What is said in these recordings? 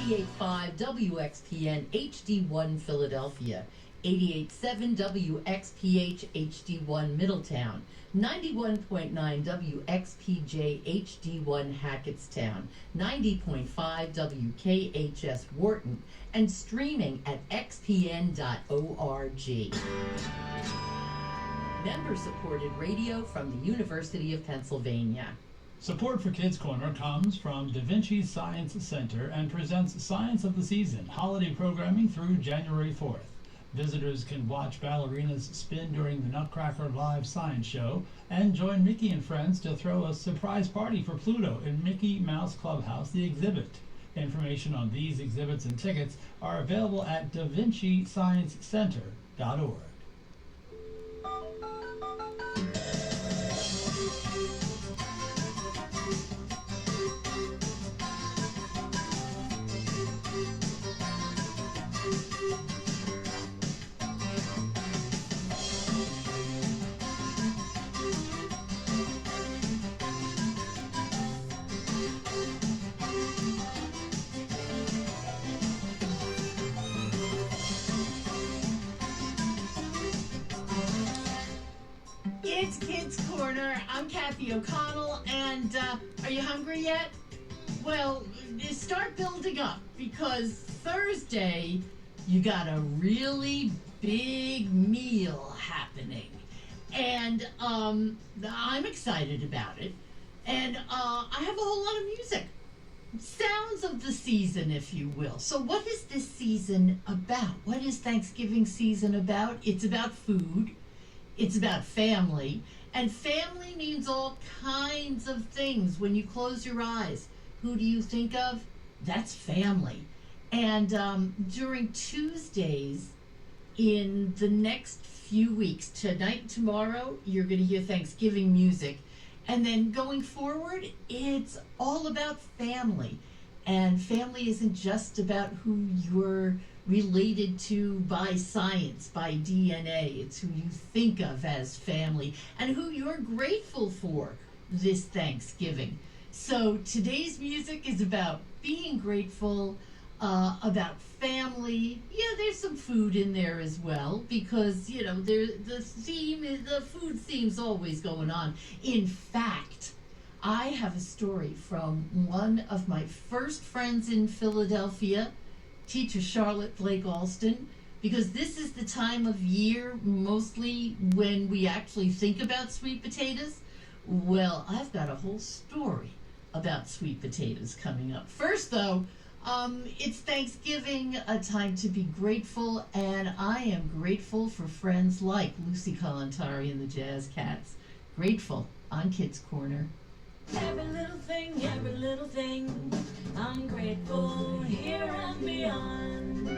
88.5 WXPN HD1 Philadelphia, 88.7 WXPH HD1 Middletown, 91.9 WXPJ HD1 Hackettstown, 90.5 WKHS Wharton, and streaming at xpn.org. Member-supported radio from the University of Pennsylvania. Support for Kids Corner comes from Da Vinci Science Center and presents Science of the Season holiday programming through January 4th. Visitors can watch ballerinas spin during the Nutcracker Live Science Show and join Mickey and friends to throw a surprise party for Pluto in Mickey Mouse Clubhouse, the exhibit. Information on these exhibits and tickets are available at davincisciencecenter.org. It's Kids Corner. I'm Kathy O'Connell, and are you hungry yet? Well, start building up, because Thursday you got a really big meal happening, and I'm excited about it, and I have a whole lot of music. Sounds of the season, if you will. So what is this season about? What is Thanksgiving season about? It's about food. It's about family, and family means all kinds of things. When you close your eyes, who do you think of? That's family. And during Tuesdays in the next few weeks, tonight and tomorrow, you're going to hear Thanksgiving music. And then going forward, it's all about family. And family isn't just about who you're related to by science, by DNA. It's who you think of as family and who you're grateful for this Thanksgiving. So today's music is about being grateful, about family. Yeah, there's some food in there as well, because the food theme's always going on. In fact, I have a story from one of my first friends in Philadelphia, teacher Charlotte Blake Alston, because this is the time of year mostly when we actually think about sweet potatoes. Well, I've got a whole story about sweet potatoes coming up. First, though, it's Thanksgiving, a time to be grateful, and I am grateful for friends like Lucy Kalantari and the Jazz Cats. Grateful on Kids Corner. Every little thing, I'm grateful here and beyond.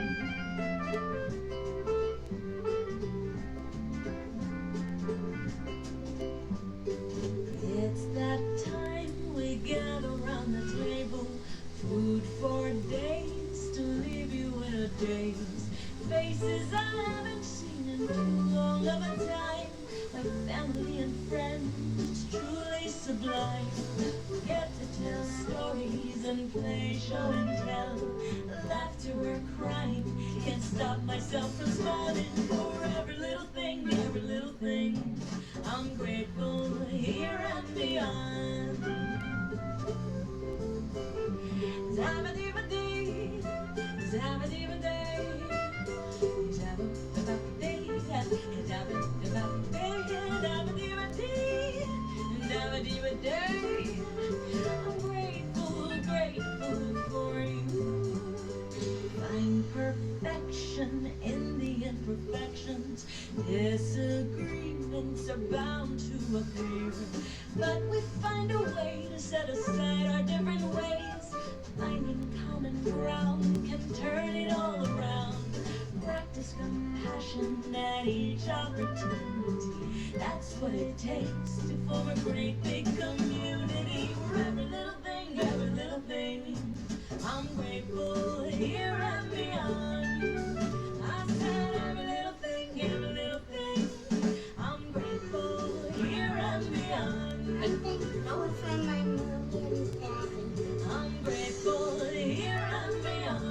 It's that time we gather around the table, food for days to leave you in a daze. Faces I haven't seen in too long of a time, like family and friends, it's truly sublime. Get to tell stories and play show and tell, laughter or crying, can't stop myself from smiling for every little thing, every little thing. I'm grateful here and beyond. Zabba-dee-ba-dee, zabba-dee-ba-day, zabba-da-ba-dee, zabba-dee-ba-dee, I'm grateful for you. Find perfection in the imperfections. Disagreements are bound to appear, but we find a way to set aside our different ways. Finding common ground can turn it all around. Practice compassion at each opportunity. That's what it takes to form a great big community. For every little thing, I'm grateful here and beyond. I said every little thing, I'm grateful here and beyond. I think I will find my mom and daddy. I'm grateful here and beyond.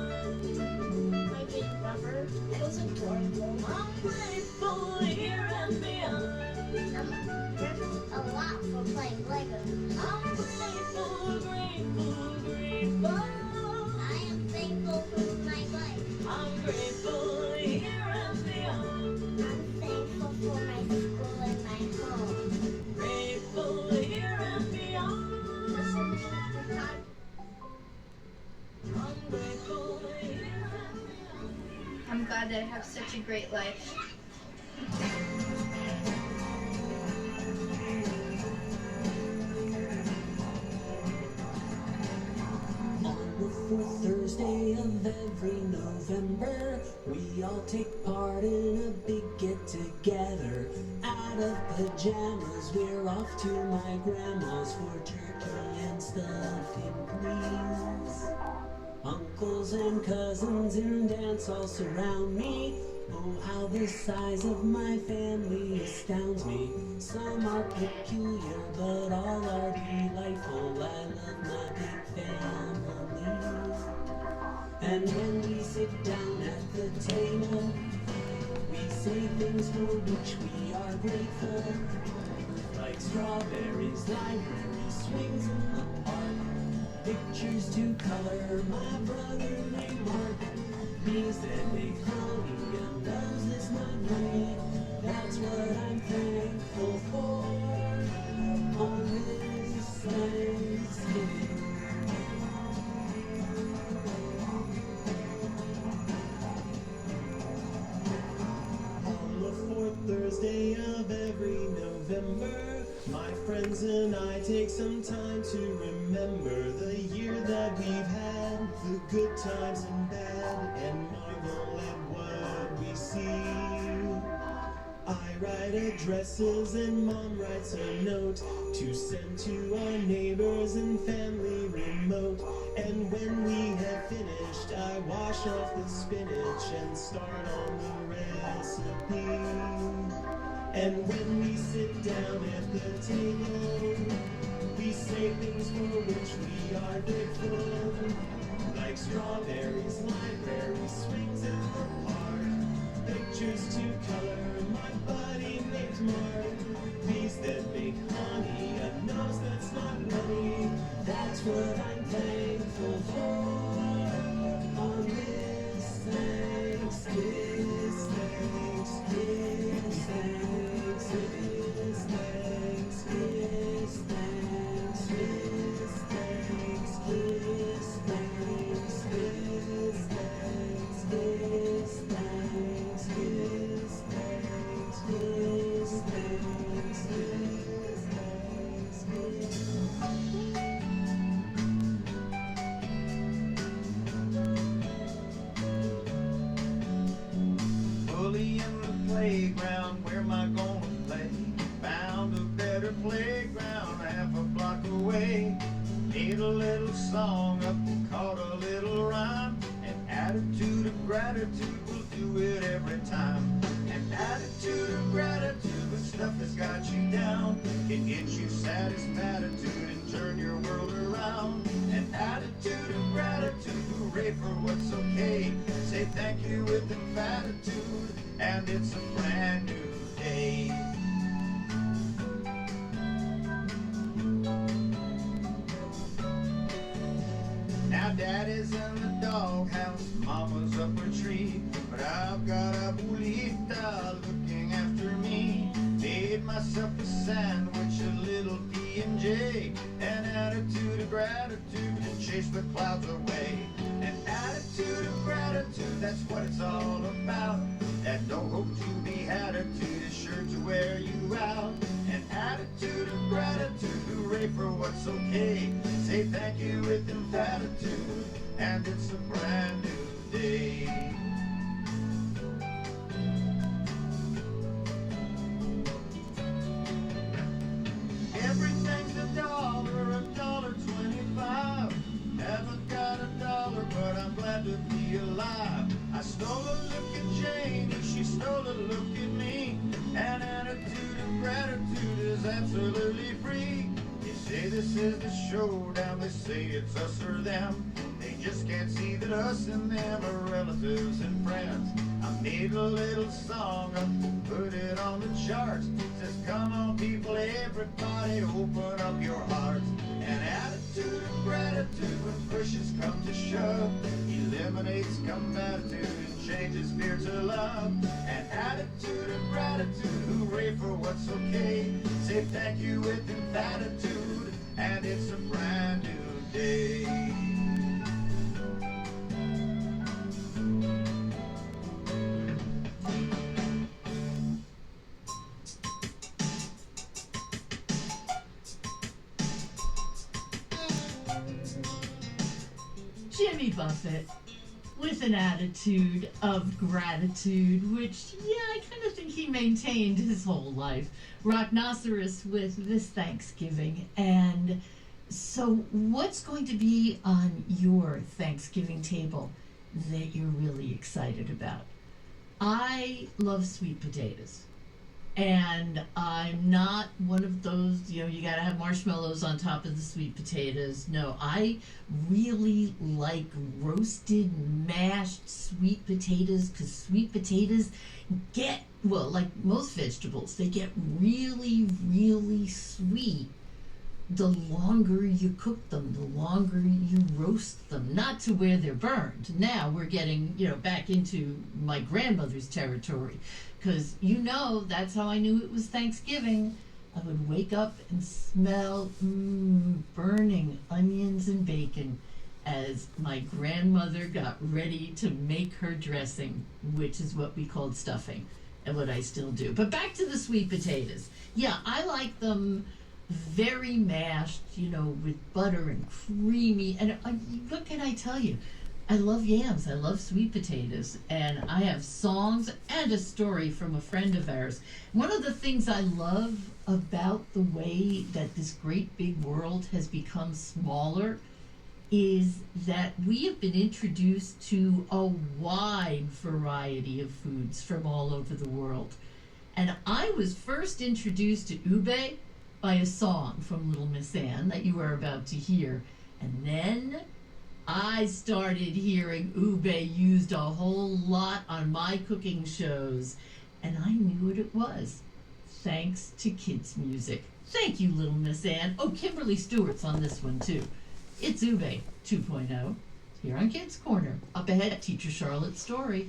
glad that I have such a great life. On the fourth Thursday of every November, we all take part in a big get-together. Out of pajamas, we're off to my grandma's for turkey and stuffing, please. Uncles and cousins and aunts all surround me. Oh, how the size of my family astounds me. Some are peculiar, but all are delightful. I love my big family. And when we sit down at the table, we say things for which we are grateful. Like strawberries, libraries, swings in the park, pictures to color, my brother named Mark, bees that make honey and loves that's not money. That's what I'm thankful for on this Thanksgiving. On the fourth Thursday of every November, my friends and I take some time to remember the year that we've had, the good times and bad, and marvel at what we see. I write addresses and Mom writes a note to send to our neighbors and family remote. And when we have finished, I wash off the spinach and start on the recipe. And when we sit down at the table, we say things for which we are grateful. Like strawberries, libraries, swings in the park, pictures to color, my buddy named Mark, bees that make honey, a nose that's not runny. That's what I'm thankful for on this Thanksgiving. Bully in the playground, where am I gonna play? Found a better playground half a block away. Made a little song up, caught a little rhyme. An attitude of gratitude will do it every time. An attitude of gratitude when stuff has got you down can get you satisfattitude and turn your world around. An attitude of gratitude, hooray for what's okay. Say thank you with empatitude, and it's a brand new day. Now daddy's in the doghouse, mama's up a tree, but I've got a abuelita looking after me. Made myself a sandwich, a little P&J, an attitude of gratitude to chase the clouds away. An attitude of gratitude, that's what it's all about. That no hope to be attitude is sure to wear you out. An attitude of gratitude, hooray for what's okay. Say thank you with empatitude, and it's a brand new day. Everything's $1.25. Haven't got $1, but I'm glad to be alive. I stole a look at Jane, and she stole a look at me. An attitude of gratitude is absolutely free. You say this is the showdown, they say it's us or them. They just can't see that us and them are relatives and friends. I made a little song up and put it on the charts. Says, come on people, everybody, open up your hearts. An attitude of gratitude when pushes come to shove eliminates combative and changes fear to love. An attitude of gratitude, hooray for what's okay. Say thank you with empatitude, and it's a brand new day. Jimmy Buffett with an attitude of gratitude, which, yeah, I kind of think he maintained his whole life. Rhinoceros with this Thanksgiving. And so, what's going to be on your Thanksgiving table that you're really excited about? I love sweet potatoes. And I'm not one of those, you gotta have marshmallows on top of the sweet potatoes. No, I really like roasted, mashed sweet potatoes, because sweet potatoes get, well, like most vegetables, they get really, really sweet the longer you cook them, the longer you roast them, not to where they're burned. Now we're getting, back into my grandmother's territory, because that's how I knew it was Thanksgiving. I would wake up and smell burning onions and bacon as my grandmother got ready to make her dressing, which is what we called stuffing, and what I still do. But back to the sweet potatoes. Yeah, I like them very mashed, with butter and creamy. And what can I tell you? I love yams. I love sweet potatoes. And I have songs and a story from a friend of ours. One of the things I love about the way that this great big world has become smaller is that we have been introduced to a wide variety of foods from all over the world. And I was first introduced to ube by a song from Little Miss Anne that you are about to hear. And then I started hearing ube used a whole lot on my cooking shows, and I knew what it was, thanks to kids' music. Thank you, Little Miss Anne. Oh, Kimberly Stewart's on this one, too. It's Ube 2.0, here on Kids Corner. Up ahead, Teacher Charlotte's story.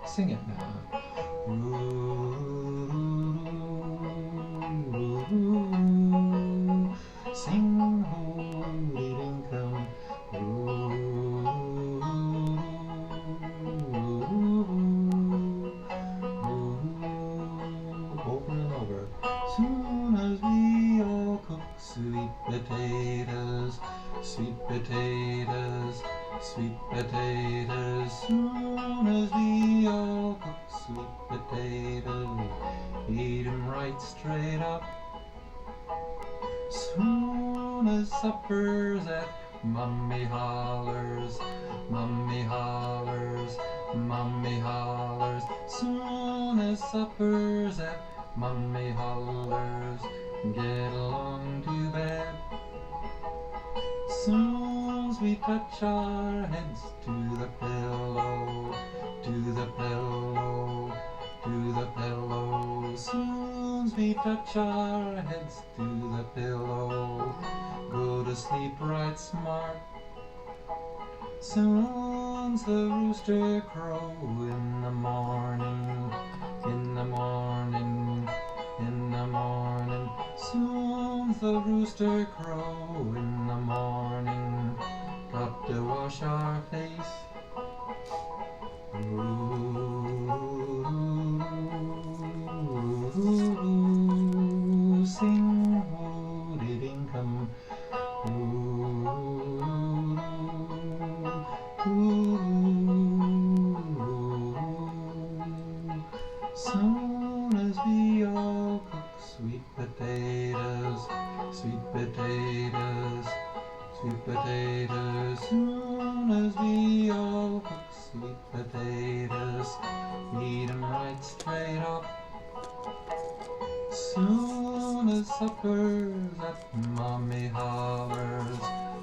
Sing it now. Sing holy dinkum. Over and over. Soon as we all cook sweet potatoes, sweet potatoes, sweet potatoes. Soon as we all cook sweet potatoes, eat 'em right straight up. Soon as supper's at, Mummy hollers, Mummy hollers, Mummy hollers. Soon as supper's at, Mummy hollers, get along to bed. Soon as we touch our heads to the pillow, to the pillow, to the pillow. Soon as we touch our heads to the pillow, go to sleep right smart. Soon's the rooster crow in the morning, in the morning, in the morning. Soon's the rooster crow in the morning. Got to wash our face. Ooh, sing hoo-dee-ding-cum. Soon as we all cook sweet potatoes, sweet potatoes, sweet potatoes. Soon as we all cook sweet potatoes, eat 'em right straight up. Soon as supper's at, Mummy hollers,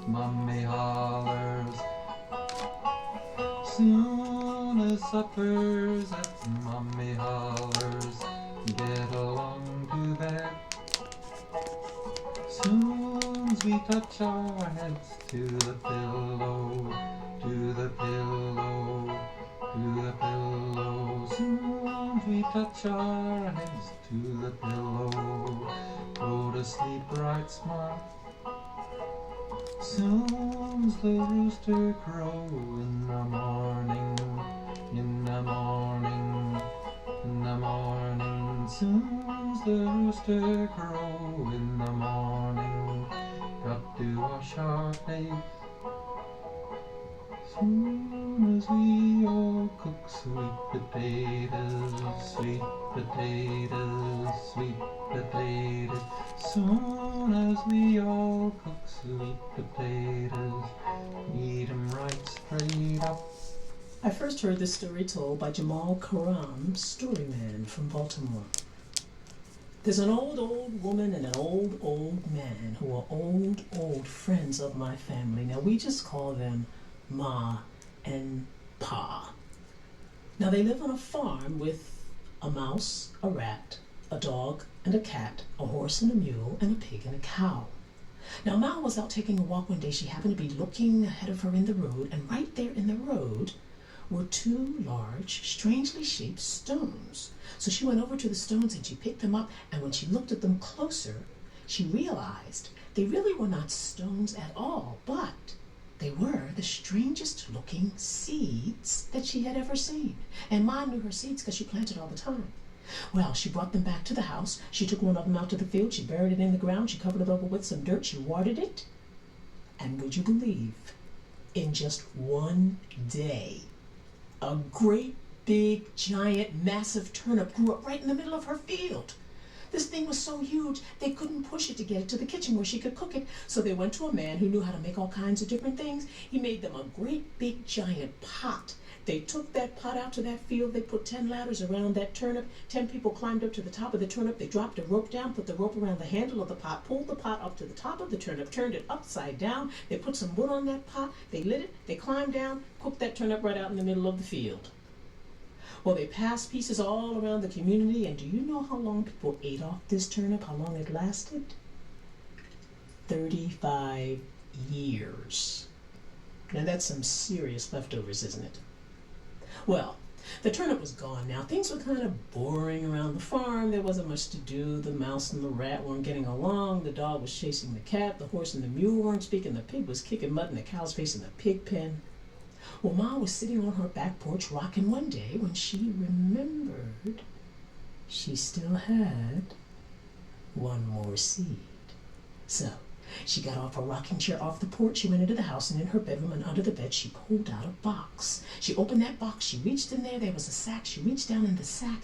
Mummy hollers. Soon as supper's at, Mummy hollers, get along to bed. Soon as we touch our heads to the pillow, to the pillow, to the pillow. Soon as we touch our heads to the pillow, go to sleep right smart. Soon as the rooster crow in the morning, in the morning, in the morning. Soon as the rooster crow in the morning, got to wash our face. Soon as we all cook sweet potatoes, sweet potatoes, sweet potatoes. Soon as we all cook sweet potatoes, eat 'em right straight up. I first heard this story told by Jamal Karam, Storyman from Baltimore. There's an old woman and an old man who are old friends of my family. Now we just call them Ma and Pa. Now they live on a farm with a mouse, a rat, a dog and a cat, a horse and a mule, and a pig and a cow. Now Ma was out taking a walk one day. She happened to be looking ahead of her in the road, and right there in the road were two large, strangely shaped stones. So she went over to the stones and she picked them up, and when she looked at them closer, she realized they really were not stones at all, but they were the strangest looking seeds that she had ever seen. And Ma knew her seeds because she planted all the time. Well, she brought them back to the house. She took one of them out to the field. She buried it in the ground. She covered it over with some dirt. She watered it. And would you believe, in just one day, a great big, giant, massive turnip grew up right in the middle of her field. This thing was so huge, they couldn't push it to get it to the kitchen where she could cook it. So they went to a man who knew how to make all kinds of different things. He made them a great big, giant pot. They took that pot out to that field. They put 10 ladders around that turnip. 10 people climbed up to the top of the turnip. They dropped a rope down, put the rope around the handle of the pot, pulled the pot up to the top of the turnip, turned it upside down. They put some wood on that pot. They lit it. They climbed down, cooked that turnip right out in the middle of the field. Well, they passed pieces all around the community, and do you know how long people ate off this turnip, how long it lasted? 35 years. Now that's some serious leftovers, isn't it? Well, the turnip was gone now. Things were kind of boring around the farm. There wasn't much to do. The mouse and the rat weren't getting along. The dog was chasing the cat. The horse and the mule weren't speaking. The pig was kicking mud, and the cow's facing the pig pen. Well, Ma was sitting on her back porch rocking one day when she remembered she still had one more seed. So she got off her rocking chair off the porch, she went into the house, and in her bedroom and under the bed she pulled out a box. She opened that box, she reached in there was a sack, she reached down in the sack,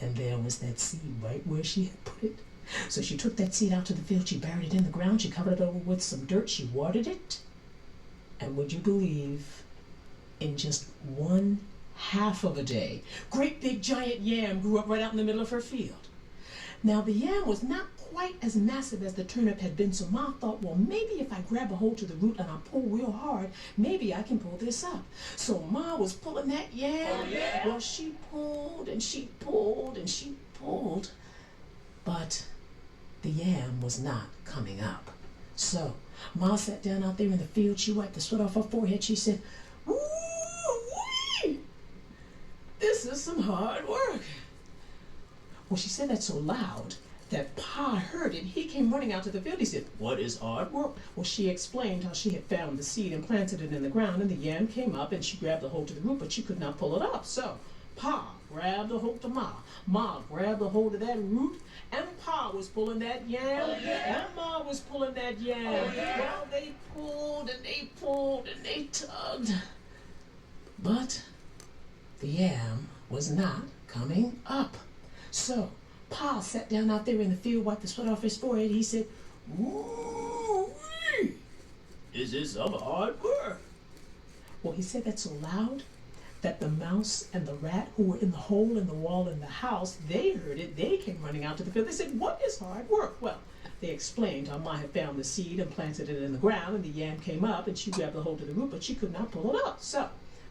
and there was that seed right where she had put it. So she took that seed out to the field, she buried it in the ground, she covered it over with some dirt, she watered it, and would you believe, in just 1/2 of a day, great big giant yam grew up right out in the middle of her field. Now the yam was not quite as massive as the turnip had been, so Ma thought, well, maybe if I grab a hold to the root and I pull real hard, maybe I can pull this up. So Ma was pulling that yam. Oh, yeah. Well, she pulled and she pulled and she pulled, but the yam was not coming up. So Ma sat down out there in the field, she wiped the sweat off her forehead, she said, "Woo-wee! This is some hard work." Well, she said that so loud that Pa heard it. He came running out to the field. He said, "What is hard work?" Well, she explained how she had found the seed and planted it in the ground, and the yam came up, and she grabbed a hold to the root, but she could not pull it up. So Pa grabbed a hold to Ma. Ma grabbed a hold of that root, and Pa was pulling that yam. Oh, yeah. And Ma was pulling that yam. Oh, yeah. Well, they pulled and they pulled and they tugged, but the yam was not coming up. So Pa sat down out there in the field, wiped the sweat off his forehead. He said, "Woo-wee! Is this some hard work?" Well, he said that so loud that the mouse and the rat who were in the hole in the wall in the house, they heard it. They came running out to the field. They said, "What is hard work?" Well, they explained how Ma had found the seed and planted it in the ground, and the yam came up, and she grabbed a hold of the root, but she could not pull it up. So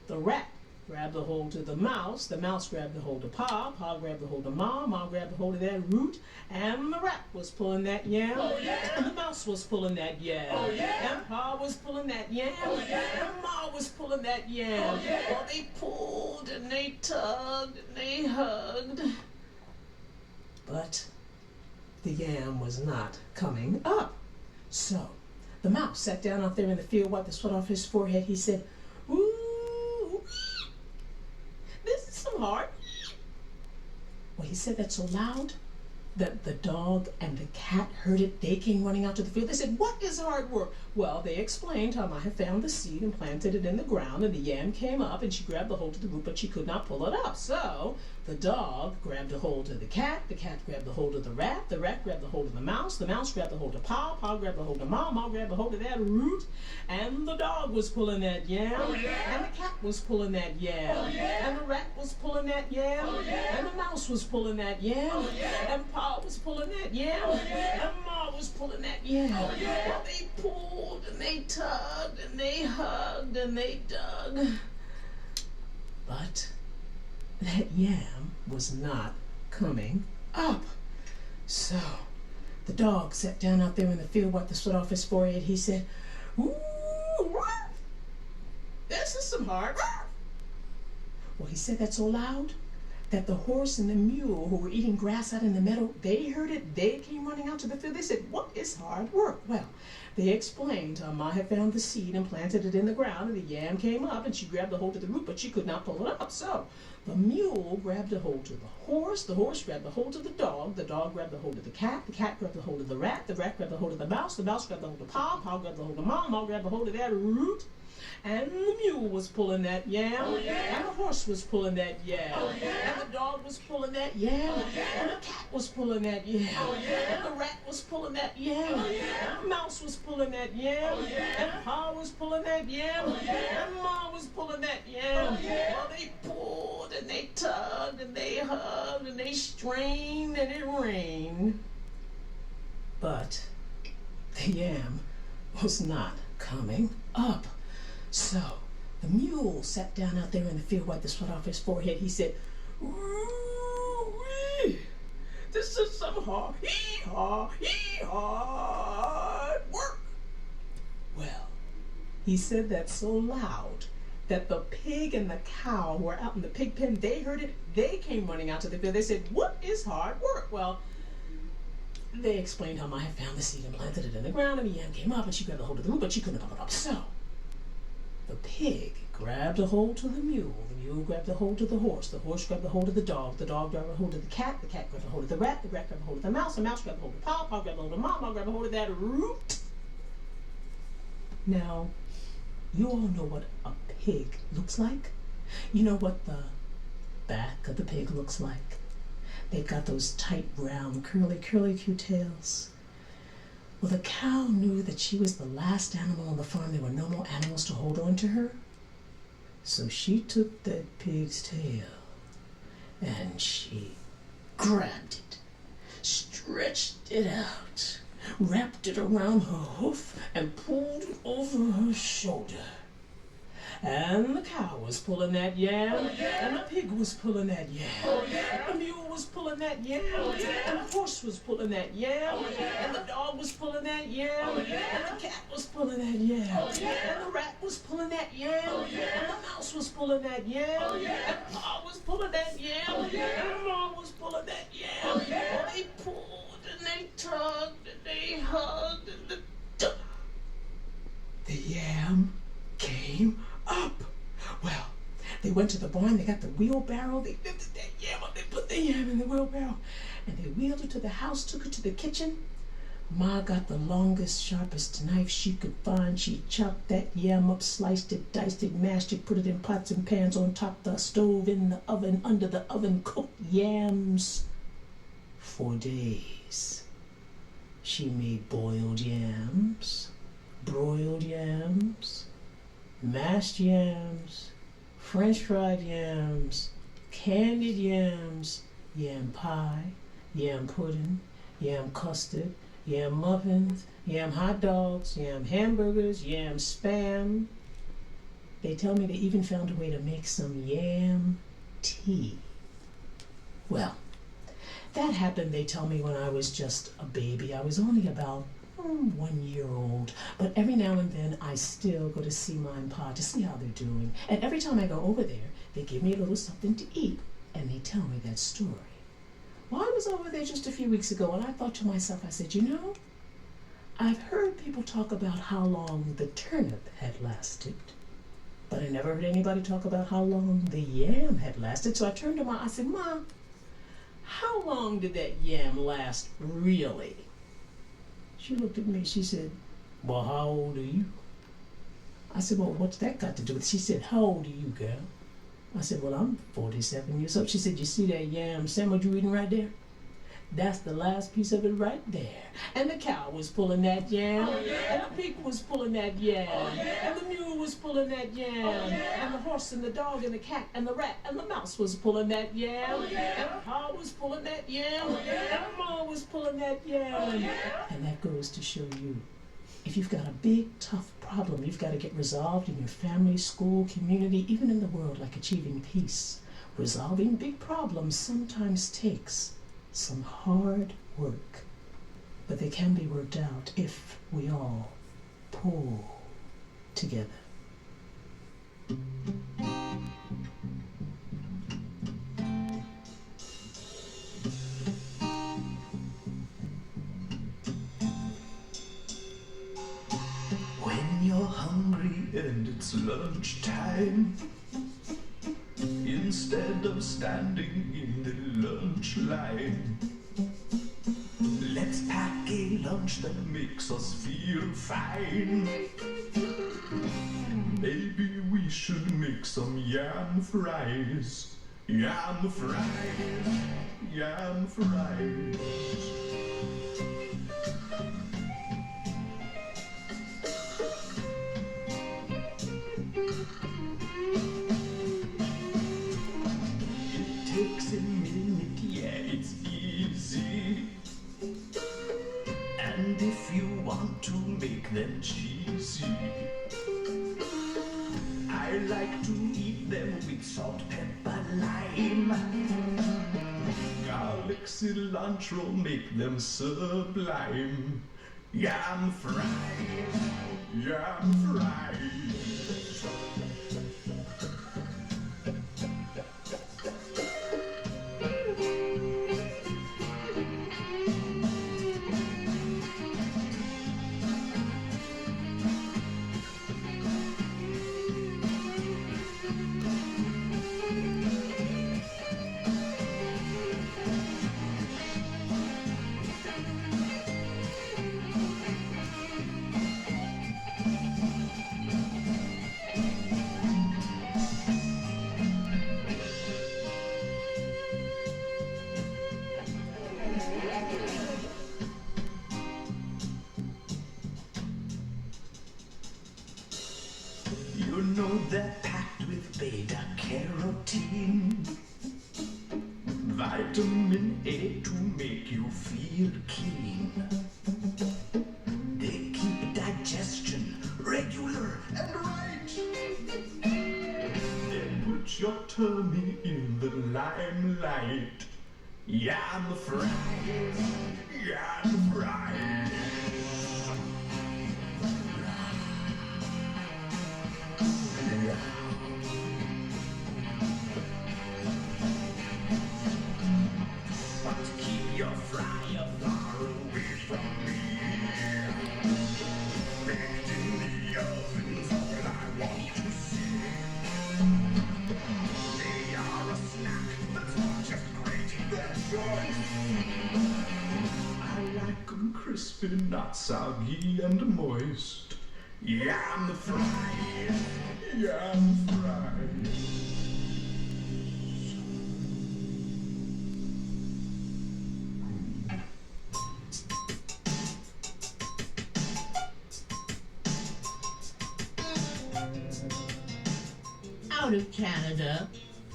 the rat grabbed a hold of the mouse grabbed a hold of Pa grabbed a hold of Ma grabbed a hold of that root, and the rat was pulling that yam, oh, yeah. And the mouse was pulling that yam, oh, yeah. And Pa was pulling that yam, oh, yeah. And Ma was pulling that yam, oh, yeah. Well, they pulled and they tugged and they hugged, but the yam was not coming up. So the mouse sat down out there in the field, wiped the sweat off his forehead. He said, "Ooh, this is some hard." Well, he said that so loud that the dog and the cat heard it. They came running out to the field. They said, "What is hard work?" Well, they explained how Ma had found the seed and planted it in the ground, and the yam came up, and she grabbed a hold of the root, but she could not pull it up. So the dog grabbed a hold of the cat grabbed a hold of the rat grabbed a hold of the mouse grabbed a hold of Pa grabbed a hold of Ma grabbed a hold of that root, and the dog was pulling that yam, oh, yeah. And the cat was pulling that yam, oh, yeah. And the rat was pulling that yam, oh, yeah. And the mouse was pulling that yam, oh, yeah. And Pa was pulling that yam, oh, yeah. And Ma was pulling that yam, oh, yeah. Well, they pulled and they tugged and they hugged and they dug, but that yam was not coming up. So the dog sat down out there in the field, wiped the sweat off his forehead. He said, "Ooh, this is some hard work." Well, he said that so loud that the horse and the mule who were eating grass out in the meadow, they heard it. They came running out to the field. They said, "What is hard work?" Well, they explained how Ma had found the seed and planted it in the ground, and the yam came up, and she grabbed a hold of the root, but she could not pull it up. So the mule grabbed a hold of the horse grabbed a hold of the dog grabbed a hold of the cat grabbed a hold of the rat grabbed a hold of the mouse grabbed a hold of Pa grabbed a hold of Ma grabbed a hold of that root, and the mule was pulling that yam, oh, yeah. And the horse was pulling that yam, oh, yeah. And the dog was pulling that yam, oh, yeah. And the cat was pulling that yam, oh, yeah. And the rat was pulling that yam, oh, yeah. And the mouse was pulling that yam, oh, yeah. And Pa was pulling that yam, oh, yeah. And Ma was pulling that yam, oh, yeah. Well, they pulled and they tugged and they hugged and they strained and it rained, but the yam was not coming up. So the mule sat down out there in the field, wiped the sweat off his forehead. He said, "Ooh-wee, this is some hard work." Well, he said that so loud that the pig and the cow who were out in the pig pen, they heard it. They came running out to the field. They said, "What is hard work?" Well, they explained how Ma had found the seed and planted it in the ground, and the yam came up, and she grabbed a hold of the root, but she couldn't pull it up. So The pig grabbed a hold of the mule grabbed a hold of the horse grabbed a hold of the dog grabbed a hold of the cat grabbed a hold of the rat grabbed a hold of the mouse grabbed a hold of Paw grabbed a hold of Mama, grabbed a hold of that root. Now, you all know what a pig looks like? You know what the back of the pig looks like? They've got those tight, brown, curly, cute tails. Well, the cow knew that she was the last animal on the farm. There were no more animals to hold on to her. So she took that pig's tail and she grabbed it, stretched it out, wrapped it around her hoof, and pulled it over her shoulder. And the cow was pulling that yam, and the pig was pulling that yam, and the mule was pulling that yam, and the horse was pulling that yam, and the dog was pulling that yam, and the cat was pulling that yam, and the rat was pulling that yam, and the mouse was pulling that yam, and Pa was pulling that yam, and Ma was pulling that yam. Well, they pulled and they tugged and they hugged and the yam came up. Well, they went to the barn, they got the wheelbarrow, they lifted that yam up, they put the yam in the wheelbarrow, and they wheeled it to the house, took it to the kitchen. Ma got the longest, sharpest knife she could find. She chopped that yam up, sliced it, diced it, mashed it, put it in pots and pans on top the stove, in the oven, under the oven, cooked yams for days. She made boiled yams, broiled yams, mashed yams, French fried yams, candied yams, yam pie, yam pudding, yam custard, yam muffins, yam hot dogs, yam hamburgers, yam spam. They tell me they even found a way to make some yam tea. Well, that happened, they tell me, when I was just a baby. I was only about 1 year old, but every now and then I still go to see Ma and Pa to see how they're doing. And every time I go over there, they give me a little something to eat, and they tell me that story. Well, I was over there just a few weeks ago, and I thought to myself, I said, you know, I've heard people talk about how long the turnip had lasted, but I never heard anybody talk about how long the yam had lasted. So I turned to Ma, I said, Ma, how long did that yam last really? She looked at me, she said, well, how old are you? I said, well, what's that got to do with it? She said, how old are you, girl? I said, well, I'm 47 years old. She said, you see that yam sandwich you eating right there? That's the last piece of it right there. And the cow was pulling that yam, and the pig was pulling that yam, and the mule was pulling that yam, and the horse and the dog and the cat and the rat and the mouse was pulling that yam, and Pa was pulling that yam, and Ma was pulling that yam. And that goes to show you, if you've got a big, tough problem you've got to get resolved in your family, school, community, even in the world, like achieving peace, resolving big problems sometimes takes some hard work, but they can be worked out if we all pull together. When you're hungry and it's lunchtime, instead of standing in the lunch line, let's pack a lunch that makes us feel fine. Maybe we should make some yam fries. Yam fries, yam fries. Takes a minute, yeah, it's easy. And if you want to make them cheesy, I like to eat them with salt, pepper, lime. Garlic, cilantro make them sublime. Yam fries, yam fries. know they're packed with beta carotene, vitamin A to make you feel clean. They keep digestion regular and right. They put your tummy in the limelight. Yam fries, yam fries. But keep your fryer far away from me. Baked in the oven's all I want to see. They are a snack that's not just great, they're choice. I like 'em crispy, not soggy and moist. Yam fries, yam fries. Out of Canada,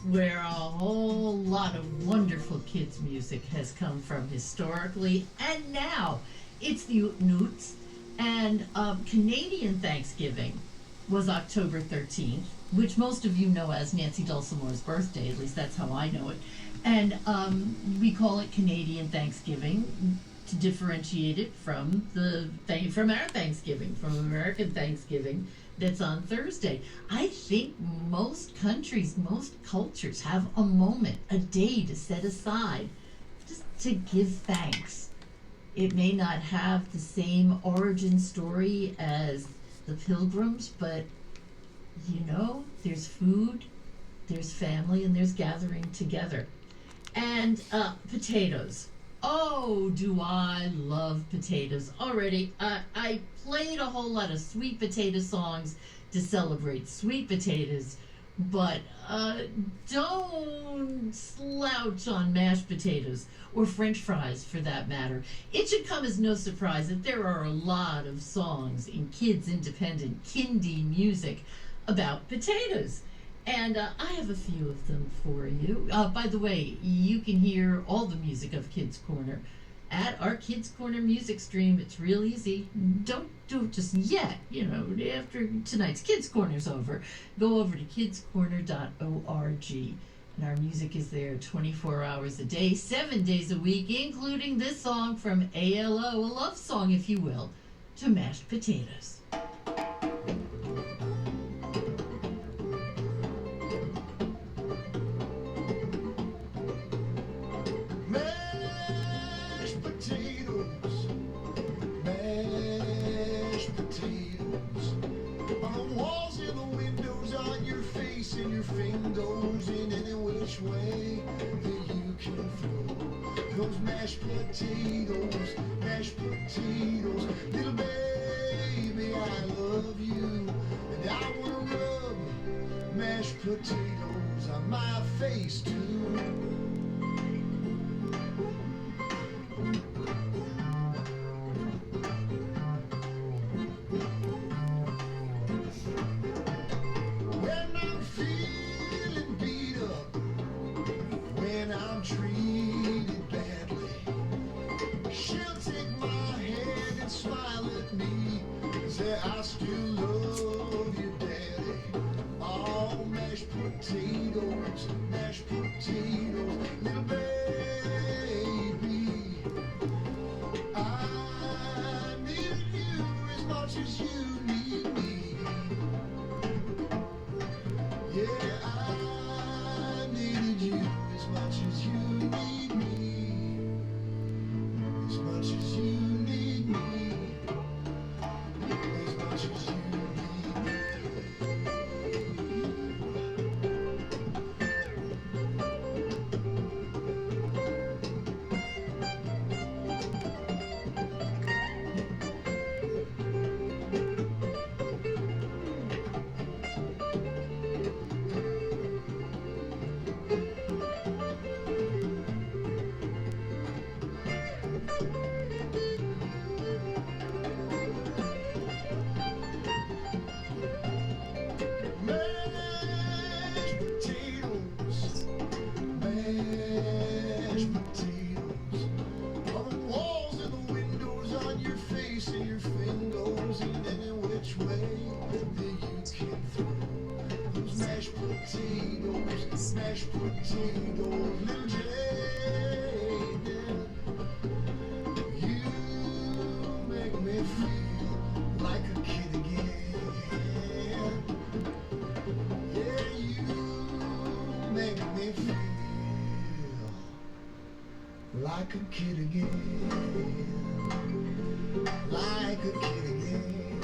where a whole lot of wonderful kids' music has come from historically, and now it's the Oot Noots. And Canadian Thanksgiving was October 13th, which most of you know as Nancy Dulcimore's birthday, at least that's how I know it. And we call it Canadian Thanksgiving to differentiate it from from our Thanksgiving, from American Thanksgiving that's on Thursday. I think most countries, most cultures have a moment, a day to set aside just to give thanks. It may not have the same origin story as the Pilgrims, but you know, there's food, there's family, and there's gathering together. And potatoes. Oh, do I love potatoes already. I played a whole lot of sweet potato songs to celebrate sweet potatoes, but don't slouch on mashed potatoes or French fries for that matter. It should come as no surprise that there are a lot of songs in kids' independent kindy music about potatoes. And I have a few of them for you. By the way, you can hear all the music of Kids Corner at our Kids Corner music stream. It's real easy. Don't do it just yet. You know, after tonight's Kids Corner's over, go over to kidscorner.org. And our music is there 24 hours a day, 7 days a week, including this song from ALO, a love song, if you will, to mashed potatoes. Mashed potatoes, mashed potatoes. On the walls and the windows, on your face and your fingers, in any which way that you can throw. Those mashed potatoes, little baby, I love you, and I wanna rub mashed potatoes on my face too. When I'm feeling beat up, when I'm treated badly, she'll take my hand and smile at me and say, I still love you, Daddy. Oh, mashed potatoes, little baby. I need you as much as you need me. Yeah, I needed you as much as you need me. As much as you need me. As much as you need me. sweet old little Jane. You make me feel like a kid again. Yeah, you make me feel like a kid again. Like a kid again.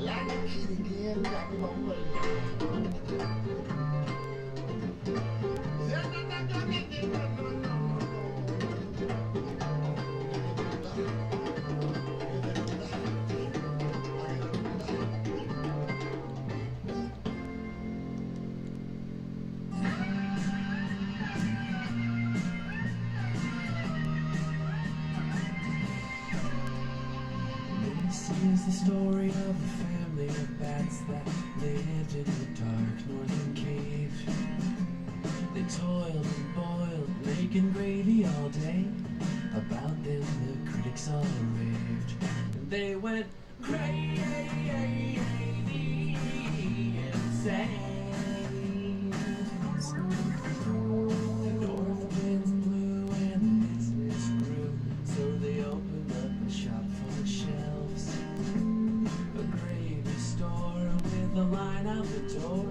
Like a kid again. Like a mama. This is the story of a family of bats that lived in the dark northern cave. They toiled and boiled, making gravy all day. About them the critics all raved. And they went crazy insane. The north winds blew and the business grew, so they opened up a shop full of shelves. A gravy store with a line out the door.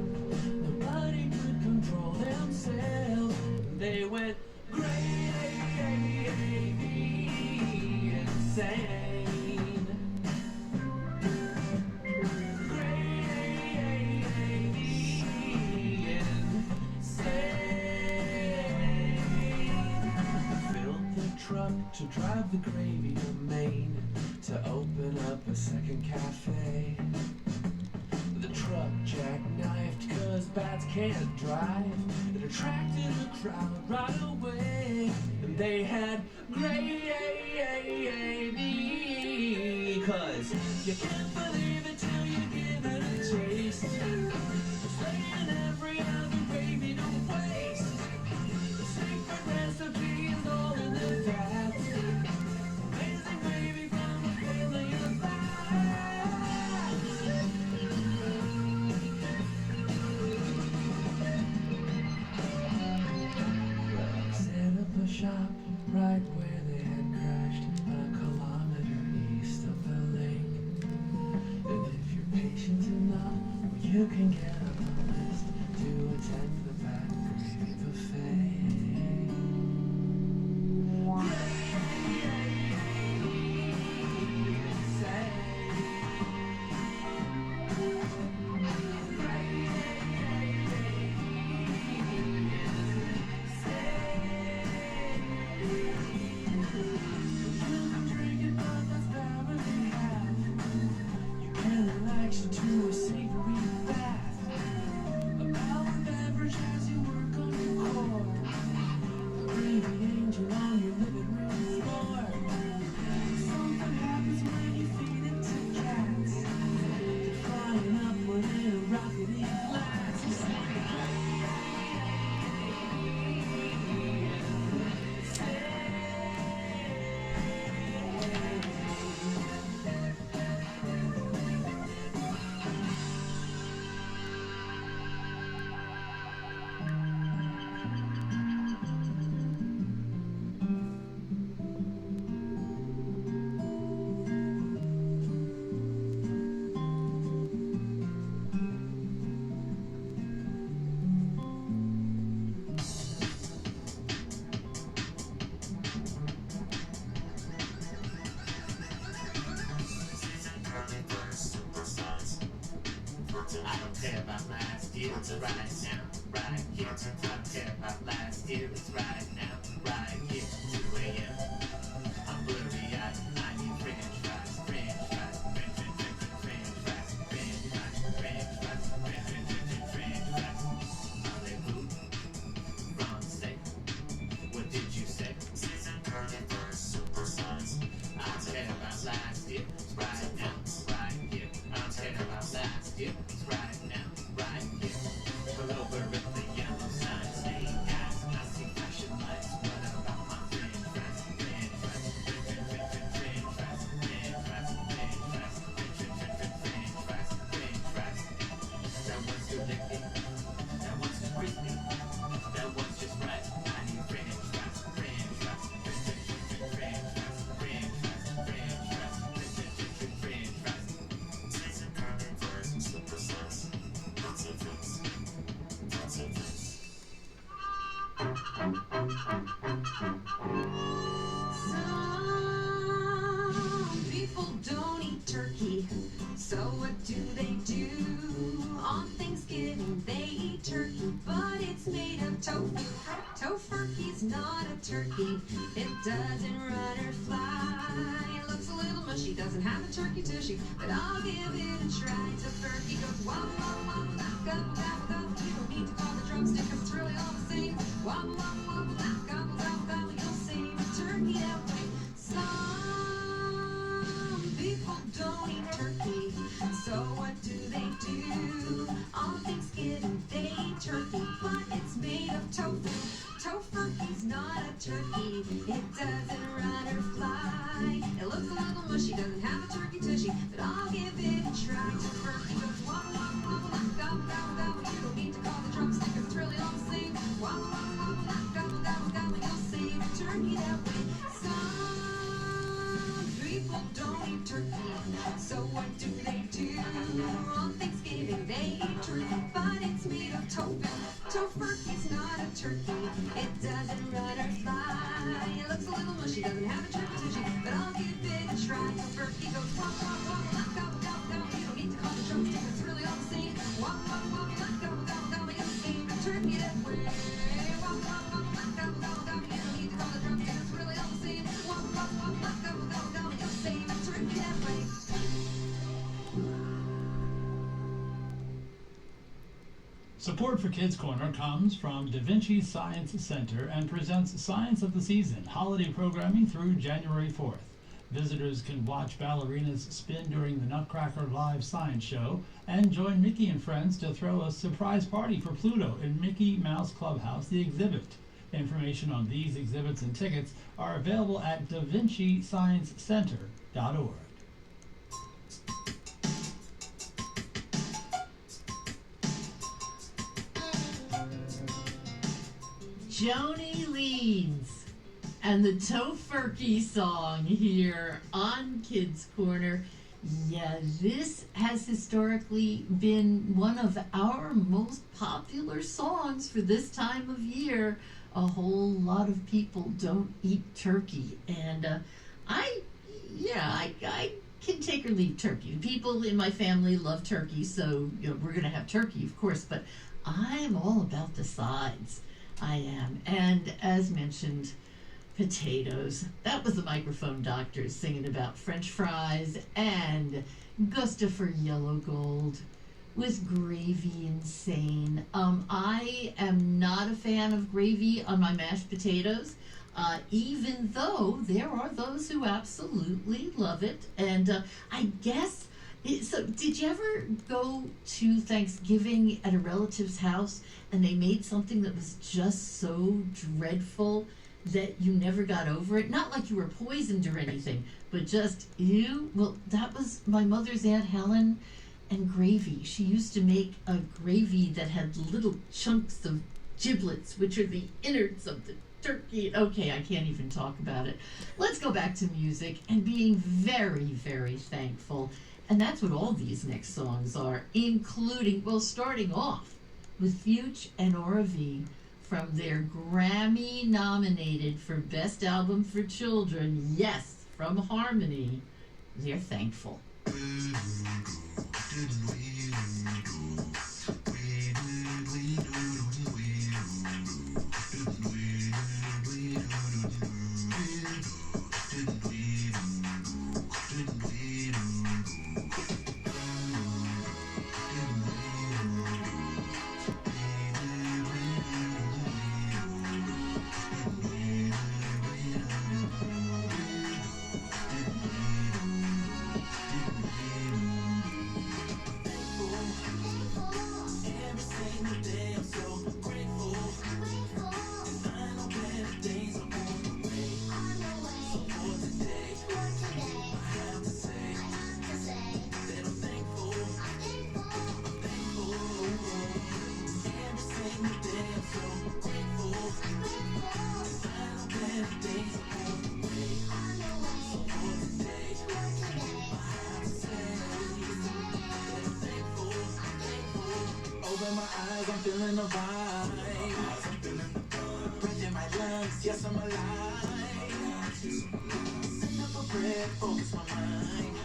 Nobody could control themselves. They went crazy insane. Filled the truck to drive the gravy to Maine, to open up a second cafe. The truck jackknifed cause bats can't drive. It attracted the crowd right away. And they had gravy cause you can't believe it till you give it a taste. Slaying every other gravy to waste. The secret recipe is all in the vats. Amazing gravy from a family of bats. Set up a shop right where they had crashed, a kilometer east of the lake. And if you're patient enough, you can get on the list to attend the bat gravy buffet. You can relax to a savory bath. A power beverage as you work on your core. A gravy angel on your living room floor. Something happens when you feed it to cats. They're flying upward in a rockety glass. I don't care about last year, it's right now, right here. I don't care about last year, it's right now, right here. 2 a.m. I'm blurry-eyed, I need french fries, french fries, french fries, french fries, french fries, french fries. Rendezvous, wrong steak. What did you say? I don't care about last year, it's right now, right here. I don't care about last year, it's right now, right here. Pull over at the yellow sign, stay gas. I see flashing lights. What about my french fries? French eat turkey. So what do? On Thanksgiving they eat turkey, but it's made of tofu. Tofurkey's not a turkey. It doesn't run or fly. It looks a little mushy, doesn't have a turkey tushy, but I'll give it a try. Tofurkey goes wobble, wobble, wobble, gobble, gobble, gobble. You don't need to call the drumstick 'cause it's really all the same. Wobble, wobble, wobble, gobble, gobble, gobble. You'll save a turkey that way. Some people don't eat turkey, so what do? On Thanksgiving they eat turkey, but it's made of tofu. Tofurkey's not a turkey. It doesn't run or fly. It looks a little mushy, doesn't have a turkey tushy, but I'll give it a try. Tofurkey goes wobble, wobble, wobble, gobble, gobble, gobble. You don't need to call the drumstick 'cause it's really all the same. Wobble, wobble, wobble, gobble, gobble, gobble. You'll save a turkey that way. Some people don't eat turkey, so what do? On Thanksgiving they eat turkey, but it's made of tofu. Tofurkey's not a turkey. It doesn't run or fly. It looks a little mushy, doesn't have a turkey tushy, but I'll give it a try. Tofurkey goes wobble, wobble, wobble, gobble, gobble, gobble. You don't need to call the drumstick, it's really all the same. Wobble, wobble, wobble, gobble, gobble, gobble. You'll save a turkey that way. Wobble, wobble, wobble, gobble, gobble, gobble. You don't need to call the drumstick, it's really all the same. Wobble, wobble, wobble, gobble, gobble, gobble. You'll save a turkey that way. Support for Kids Corner comes from Da Vinci Science Center and presents Science of the Season holiday programming through January 4th. Visitors can watch ballerinas spin during the Nutcracker Live Science Show and join Mickey and friends to throw a surprise party for Pluto in Mickey Mouse Clubhouse, the exhibit. Information on these exhibits and tickets are available at davinchisciencecenter.org. Joni Leans and the Tofurkey song here on Kids Corner. Yeah, this has historically been one of our most popular songs for this time of year. A whole lot of people don't eat turkey, and I can take or leave turkey. People in my family love turkey, so we're gonna have turkey, of course, but I am all about the sides. I am. And as mentioned, potatoes. That was the Microphone Doctors singing about French fries and Gustafer Yellow Gold with Gravy Insane. I am not a fan of gravy on my mashed potatoes, even though there are those who absolutely love it. And I guess, so did you ever go to Thanksgiving at a relative's house and they made something that was just so dreadful that you never got over it? Not like you were poisoned or anything, but just, ew. Well, that was my mother's Aunt Helen and gravy. She used to make a gravy that had little chunks of giblets, which are the innards of the turkey. Okay, I can't even talk about it. Let's go back to music and being very, very thankful. And that's what all these next songs are, including, well, starting off with Fuchs and Aura V from their Grammy nominated for Best Album for Children, yes, from Harmony. They're thankful. Open my eyes, I'm feeling the vibe. Breath in my lungs, yes, I'm alive. Send up a breath, focus my mind.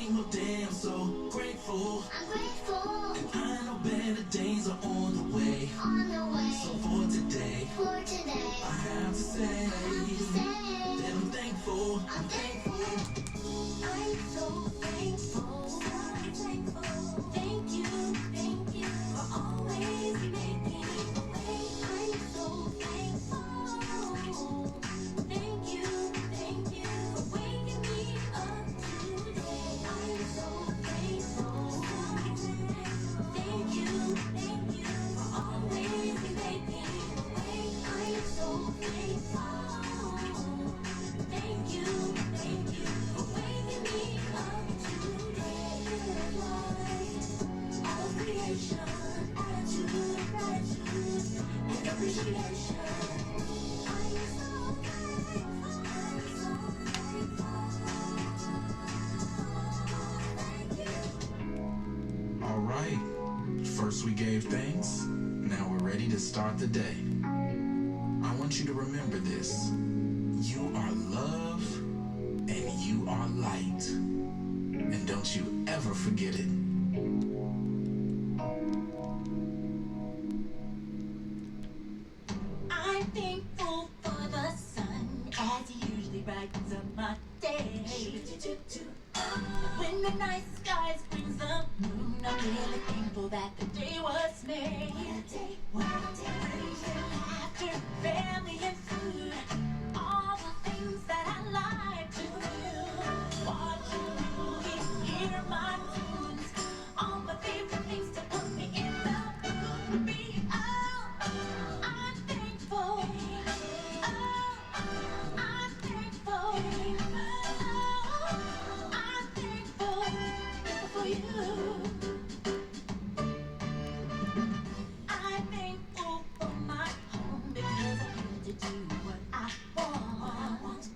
single day. I'm so grateful. I'm grateful. And I know better days are on the way. On the way. So for today, I have to say that I'm thankful. I'm thankful. I'm so thankful. So thankful. Thank you for always making a way. I'm so thankful. Thank you for waking me up today. I'm so thankful. Thank you for always making a way. I'm so thankful. Thank you for waking me up today. Good life, all creation, attitude, gratitude, and appreciation. I'm so thankful. I'm so thankful. Thank you. All right. First we gave thanks. Now we're ready to start the day. I want you to remember this. You are love and you are light. And don't you ever forget it. I'm thankful for the sun as he usually brightens up my day. When the night skies brings the moon, I'm really thankful that the day was made. Friends and laughter, family and food, all the things that I like to do. Watch a movie, hear my tunes, all my favorite things to put me in the mood to be. Oh, I'm thankful. Oh, I'm thankful. Oh, I'm thankful for you. I'm thankful for my home because I get to do what I want.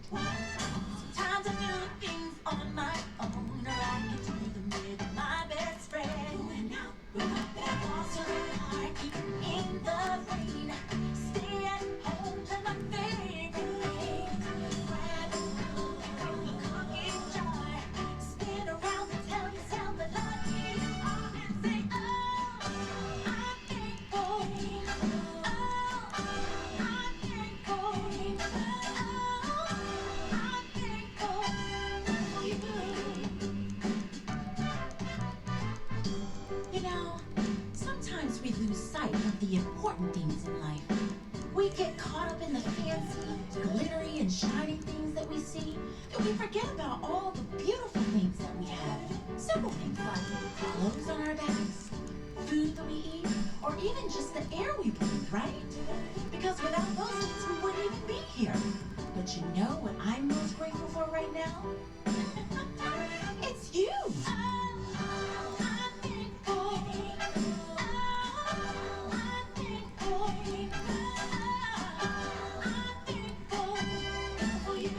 Sometimes I do things on my own, or I get to do them with my best friend. But also hard even in the rain. Stay at home, play my favorite game. Grab a cookie from the cookie jar, spin around and tell yourself that love you are, and say, oh, I'm thankful. Oh, I'm thankful. Oh, I'm thankful for you. You know, sometimes we lose sight of the important things in life. We get caught up in the fancy, glittery, and shiny things that we see, that we forget about all the beautiful things that we have. Simple things like clothes on our backs, food that we eat, or even just the air we breathe, right? Because without those things, we wouldn't even be here. But you know what I'm most grateful for right now? It's you. I'm thankful. I'm thankful. I'm thankful for you.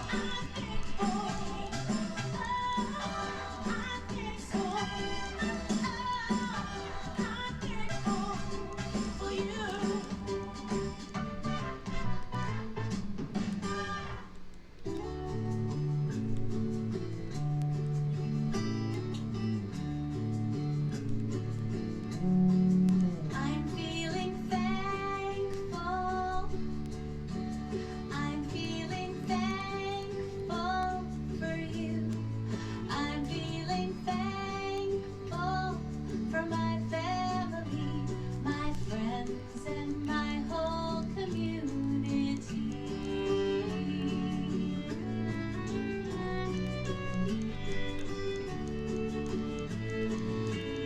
I'm thankful. I'm thankful. I'm thankful for you. I'm feeling thankful. I'm feeling thankful for you. I'm feeling thankful for my family, my friends, and my whole community.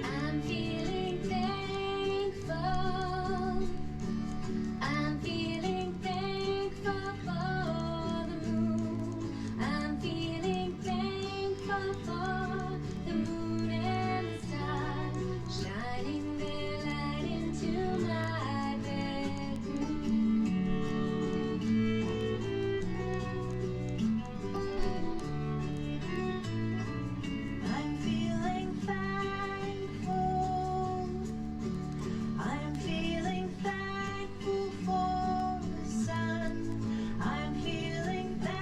I'm feeling thankful. I'm feeling thankful for the moon. I'm feeling thankful for the moon and the stars shining their light into my bedroom. I'm feeling thankful. I'm feeling thankful for the sun. I'm feeling thankful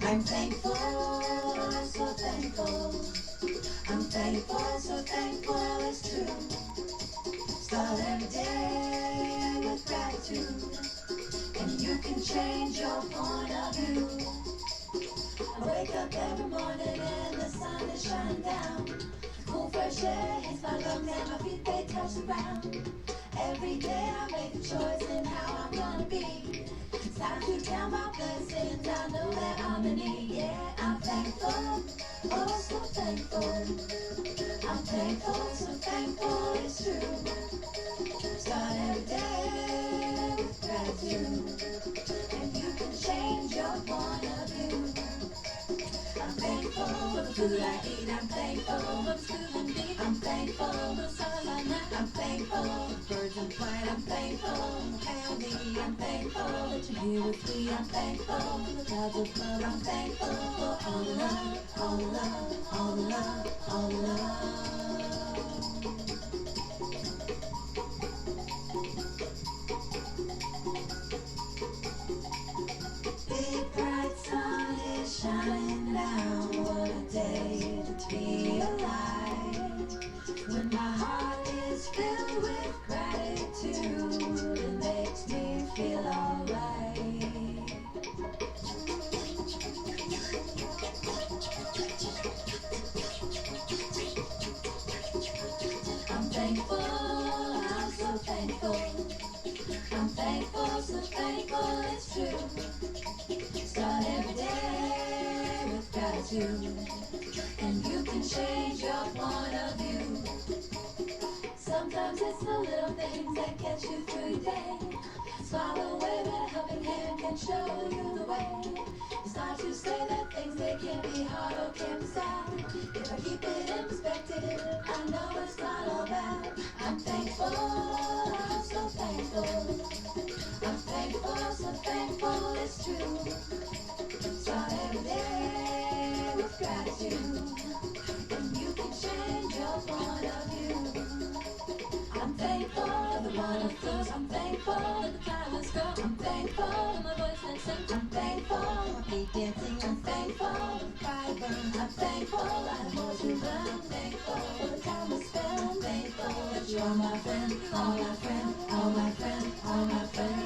I'm thankful, so thankful. I'm thankful, so thankful, it's true. Start every day with gratitude, and you can change your point of view. I wake up every morning and the sun is shining down. Cool fresh air hits my lungs and my feet they touch the ground. Every day I make a choice in how I'm gonna be. It's time to count my blessings. I know that I'm in need. Yeah, I'm thankful, oh so thankful. I'm thankful, so thankful, it's true. Start every day with gratitude, and you can change your point of view. I'm thankful for the food I eat. I'm thankful for the school beat. I'm thankful for the sunlight night. I'm thankful for birds in flight. I'm thankful for my family. I'm thankful that you're here with me. I'm thankful for the clouds of love. I'm thankful for all the love, all the love, all the love, all the love. Big bright sun is shining down. What a day to be alive. When my heart is filled with gratitude, it makes me feel alright. I'm thankful, I'm so thankful. I'm thankful, so thankful, it's true. Start every day with gratitude, and you can change your point of view. Sometimes it's the little things that get you through your day. Smile away when a helping hand can show you the way. It's not to say that things they can be hard or can be sad. If I keep it in perspective, I know it's not all bad. I'm thankful, I'm so thankful. I'm thankful, so thankful, it's true. Start every day with gratitude, and you can change your point of view. I'm thankful for the water flows. I'm thankful that the flowers grow. I'm thankful for my voice that sings. I'm thankful for my feet dancing. I'm thankful for the fire burn. I'm thankful I have more to learn. I'm thankful for the time I spend. I'm thankful that you are my friend, all my friend, all my friend, all my friend.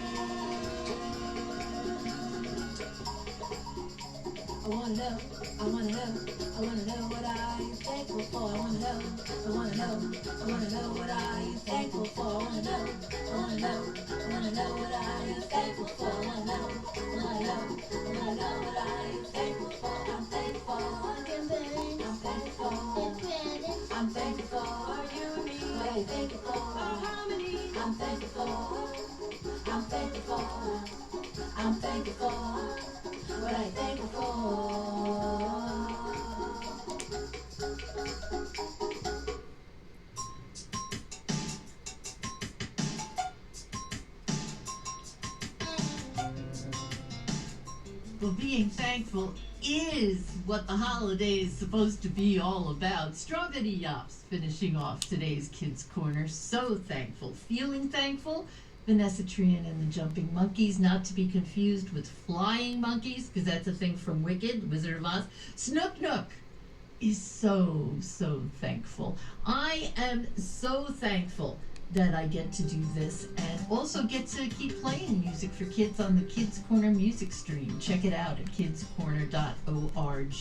I wanna know, I wanna know, I wanna know what are you thankful for? I wanna know, I wanna know, I wanna know what are you thankful for? I wanna know, I wanna know, I wanna know what are you thankful for? I wanna know, I wanna know, I wanna know what are you thankful for? I'm thankful for the campaign. I'm thankful for credit. I'm thankful for you and me. What are you thankful for? Our harmony. I'm thankful for. I'm thankful for. I'm thankful for. What I thankful for. Well, being thankful is what the holiday is supposed to be all about. Strawberry Yops finishing off today's Kids Corner. So thankful. Feeling thankful. Vanessa Trian and the Jumping Monkeys, not to be confused with Flying Monkeys, because that's a thing from Wicked, Wizard of Oz. Snook Nook is so thankful. I am so thankful that I get to do this and also get to keep playing music for kids on the Kids Corner music stream. Check it out at kidscorner.org.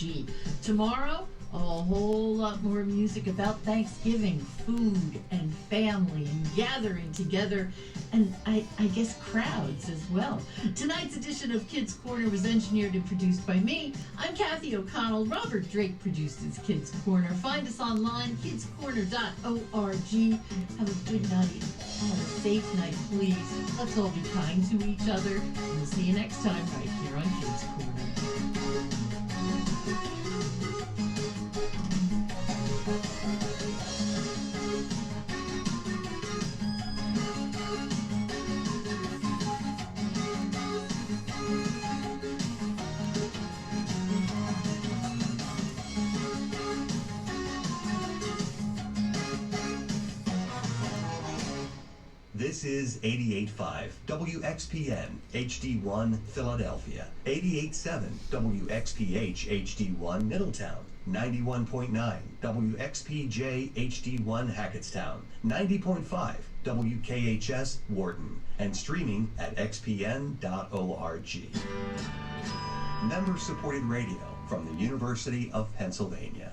Tomorrow, a whole lot more music about Thanksgiving, food and family and gathering together, and I guess crowds as well. Tonight's edition of Kids Corner was engineered and produced by me. I'm Kathy O'Connell. Robert Drake produced his Kids Corner. Find us online, kidscorner.org. Have a good night. Have a safe night, please. Let's all be kind to each other. And we'll see you next time right here on Kids Corner. This is 88.5 WXPN HD1 Philadelphia, 88.7 WXPH HD1 Middletown, 91.9 WXPJ HD1 Hackettstown, 90.5 WKHS Wharton, and streaming at xpn.org. Member-supported radio from the University of Pennsylvania.